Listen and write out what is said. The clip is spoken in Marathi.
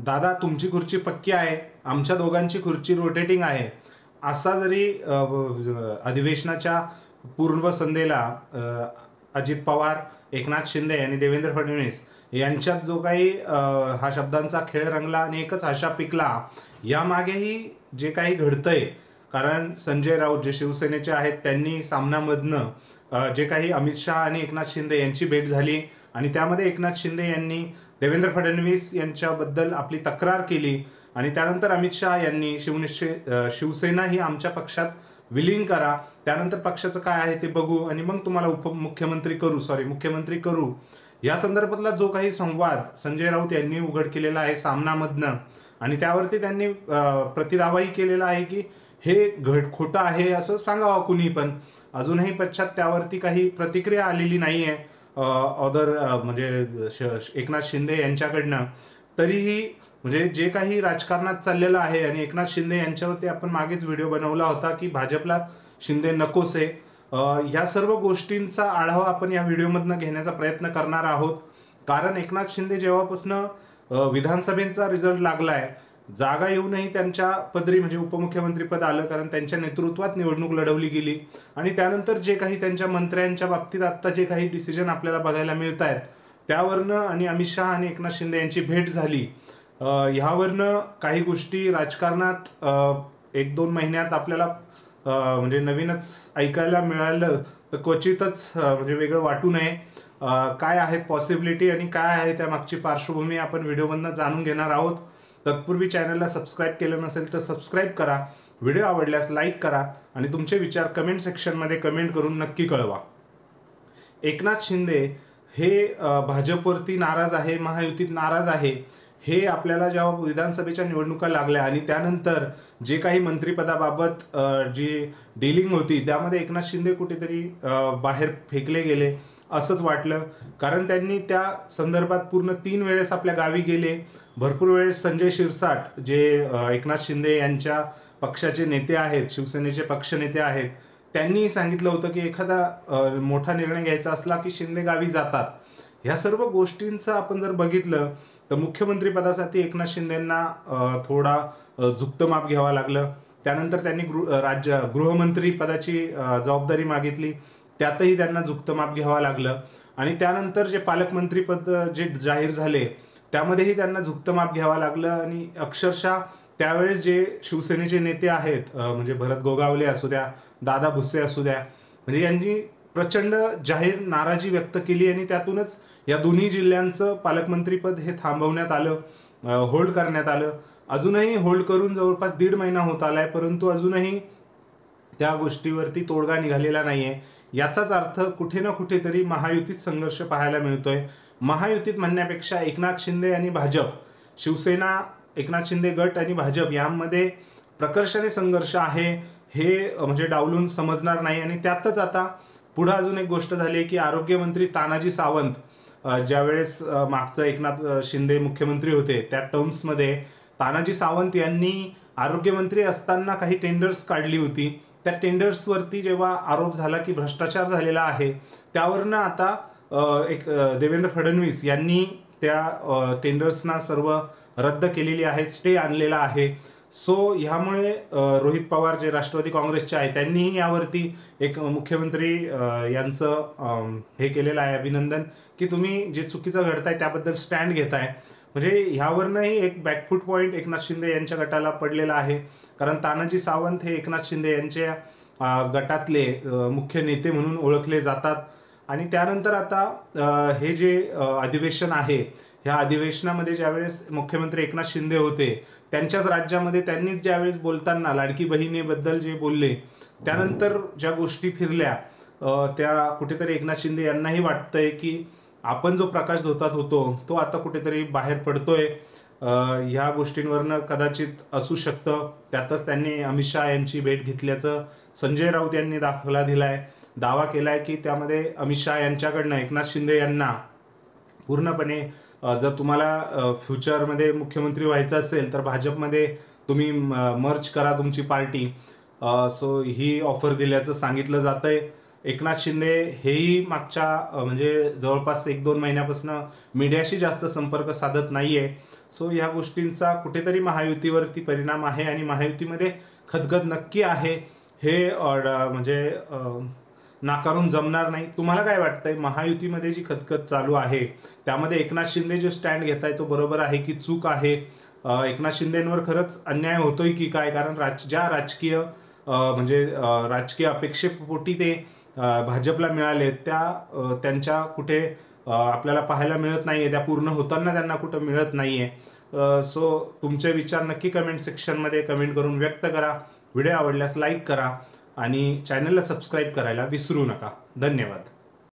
दादा तुमची खुर्ची पक्की आहे, आमच्या दोघांची खुर्ची रोटेटिंग आहे, असा जरी अधिवेशनाच्या पूर्वसंध्येला अजित पवार, एकनाथ शिंदे आणि देवेंद्र फडणवीस यांच्यात जो काही हा शब्दांचा खेळ रंगला आणि एकच आशा पिकला, यामागेही जे काही घडतंय, कारण संजय राऊत जे शिवसेनेचे आहेत त्यांनी सामनामधनं जे काही अमित शहा आणि एकनाथ शिंदे यांची भेट झाली आणि त्यामध्ये एकनाथ शिंदे यांनी देवेंद्र फडणवीस यांच्याबद्दल आपली तक्रार केली आणि त्यानंतर अमित शहा यांनी शिवसेना ही आमच्या पक्षात विलीन करा, त्यानंतर पक्षाचं काय आहे ते बघू आणि मग तुम्हाला मुख्यमंत्री करू, या संदर्भातला जो काही संवाद संजय राऊत यांनी उघड केलेला आहे सामनामधनं आणि त्यावरती त्यांनी प्रतिदावाही केलेला आहे की हे खोटं आहे असं सांगावं कुणी, पण अजूनही पश्चात त्यावरती काही प्रतिक्रिया आलेली नाहीये म्हणजे एकनाथ शिंदे यांच्याकडनं. तरीही म्हणजे जे काही राजकारणात चाललेलं आहे आणि एकनाथ शिंदे यांच्यावरती आपण मागेच व्हिडिओ बनवला होता की भाजपला शिंदे नकोसे, या सर्व गोष्टींचा आढावा आपण या व्हिडिओमधनं घेण्याचा प्रयत्न करणार आहोत. कारण एकनाथ शिंदे जेव्हापासनं विधानसभेचा रिझल्ट लागलाय, जागा येऊनही त्यांच्या पदरी म्हणजे उपमुख्यमंत्री पद आलं, कारण त्यांच्या नेतृत्वात निवडणूक लढवली गेली आणि त्यानंतर जे काही त्यांच्या मंत्र्यांच्या बाबतीत आता जे काही डिसिजन आपल्याला बघायला मिळत आहेत त्यावरनं आणि अमित शहा आणि एकनाथ शिंदे यांची भेट झाली, ह्यावरनं काही गोष्टी राजकारणात 1-2 महिन्यात आपल्याला म्हणजे नवीनच ऐकायला मिळालं तर क्वचितच म्हणजे वेगळं वाटू नये. काय आहेत पॉसिबिलिटी आणि काय आहे त्या मागची पार्श्वभूमी आपण व्हिडिओमधनं जाणून घेणार आहोत. तत्पूर्वी चॅनलला सबस्क्राईब केलं नसेल तर सबस्क्राईब करा, व्हिडिओ आवडल्यास लाईक करा आणि तुमचे विचार कमेंट सेक्शनमध्ये कमेंट करून नक्की कळवा. एकनाथ शिंदे हे भाजपवरती नाराज आहे, महायुतीत नाराज आहे, हे आपल्याला जेव्हा विधानसभेच्या निवडणुका लागल्या आणि त्यानंतर जे काही मंत्रिपदाबाबत जी डीलिंग होती त्यामध्ये एकनाथ शिंदे कुठेतरी बाहेर फेकले गेले असंच वाटलं, कारण त्यांनी त्या संदर्भात पूर्ण 3 वेळेस आपल्या गावी गेले. भरपूर वेळेस संजय शिरसाट जे एकनाथ शिंदे यांच्या पक्षाचे नेते आहेत, शिवसेनेचे पक्षनेते आहेत, त्यांनी सांगितलं होतं की एखादा मोठा निर्णय घ्यायचा असला की शिंदे गावी जातात. ह्या सर्व गोष्टींचं आपण जर बघितलं तर मुख्यमंत्री पदासाठी एकनाथ शिंदेंना थोडा झुकतं माप घ्यावं लागलं. त्यानंतर त्यांनी गृहमंत्री पदाची जबाबदारी मागितली, त्यातही त्यांना झुकतं माप घ्यावं लागलं आणि त्यानंतर जे पालकमंत्री पद जे जाहीर झाले त्यामध्येही त्यांना झुकतं माप घ्यावं लागलं आणि अक्षरशः त्यावेळेस जे शिवसेनेचे नेते आहेत म्हणजे भरत गोगावले असू द्या, दादा भुसे असू द्या, म्हणजे यांनी प्रचंड जाहीर नाराजी व्यक्त केली आणि त्यातूनच या दोन्ही जिल्ह्यांचं पालकमंत्रीपद हे थांबवण्यात आलं, होल्ड करण्यात आलं. अजूनही होल्ड करून जवळपास 1.5 महिना होत आलाय, परंतु अजूनही त्या गोष्टीवरती तोडगा निघालेला नाहीये. याचाच अर्थ कुठे ना कुठेतरी महायुतीत संघर्ष पाहायला मिळतोय. महायुतीत म्हणण्यापेक्षा एकनाथ शिंदे आणि भाजप, शिवसेना, एकनाथ शिंदे गट आणि भाजप यामध्ये प्रकर्षाने संघर्ष आहे, हे म्हणजे डावलून समजणार नाही. आणि त्यातच आता पुढे अजून एक गोष्ट झाली की आरोग्यमंत्री तानाजी सावंत, ज्यावेळेस मागचं एकनाथ शिंदे मुख्यमंत्री होते त्या टर्म्समध्ये तानाजी सावंत यांनी आरोग्यमंत्री असताना काही टेंडर्स काढली होती. त्या टेंडर्सवरती जेव्हा आरोप झाला की भ्रष्टाचार झालेला आहे, त्यावरनं आता देवेंद्र फडणवीस यांनी त्या टेंडर्सना सर्व रद्द केलेली आहे, स्टे आणलेला आहे. सो ह्यामुळे रोहित पवार जे राष्ट्रवादी काँग्रेसचे आहे त्यांनीही यावरती एक मुख्यमंत्री यांचं हे केलेलं आहे अभिनंदन की तुम्ही जे चुकीचं घडताय त्याबद्दल स्टँड घेताय. म्हणजे ह्यावरनंही एक बॅकफूट पॉईंट एकनाथ शिंदे यांच्या गटाला पडलेला आहे, कारण तानाजी सावंत हे एकनाथ शिंदे यांच्या गटातले मुख्य नेते म्हणून ओळखले जातात. आणि त्यानंतर आता हे जे अधिवेशन आहे, ह्या अधिवेशनामध्ये ज्यावेळेस मुख्यमंत्री एकनाथ शिंदे होते त्यांच्याच राज्यामध्ये त्यांनी ज्यावेळेस बोलताना लाडकी बहिणीबद्दल जे बोलले, त्यानंतर ज्या गोष्टी फिरल्या त्या कुठेतरी एकनाथ शिंदे यांनाही वाटतंय की आपण जो प्रकाश धोतात होतो तो आता कुठेतरी बाहेर पडतोय. ह्या गोष्टींवरनं कदाचित असू शकतं. त्यातच त्यांनी अमित शहा यांची भेट घेतल्याचं संजय राऊत यांनी दावा केलाय की त्यामध्ये अमित शहा यांच्याकडनं एकनाथ शिंदे यांना पूर्णपणे जर तुम्हाला फ्युचरमध्ये मुख्यमंत्री व्हायचं असेल तर भाजपमध्ये तुम्ही मर्ज करा तुमची पार्टी, सो ही ऑफर दिल्याचं सांगितलं जातंय. एकनाथ शिंदे हेही मागच्या म्हणजे जवळपास 1-2 महिन्यापासून मीडियाशी जास्त संपर्क साधत नाहीये. सो ह्या गोष्टींचा कुठेतरी महायुतीवरती परिणाम आहे आणि महायुतीमध्ये खदखद नक्की आहे, हे नाकारून जमणार नाही. तुम्हाला काय वाटतंय, महायुतीमध्ये जी खदखद चालू आहे त्यामध्ये एकनाथ शिंदे जो स्टँड घेताय तो बरोबर आहे की चूक आहे? एकनाथ शिंदेंवर खरंच अन्याय होतोय की काय? कारण ज्या राजकीय अपेक्षेपोटी ते भाजपला मिळाले त्यांच्या कुठे आपल्याला पाहायला मिळत नाहीये, त्या पूर्ण होताना त्यांना कुठं मिळत नाहीये. सो तुमचे विचार नक्की कमेंट सेक्शनमध्ये कमेंट करून व्यक्त करा. व्हिडिओ आवडल्यास लाईक करा आणि चॅनलला सबस्क्राईब करायला विसरू नका. धन्यवाद.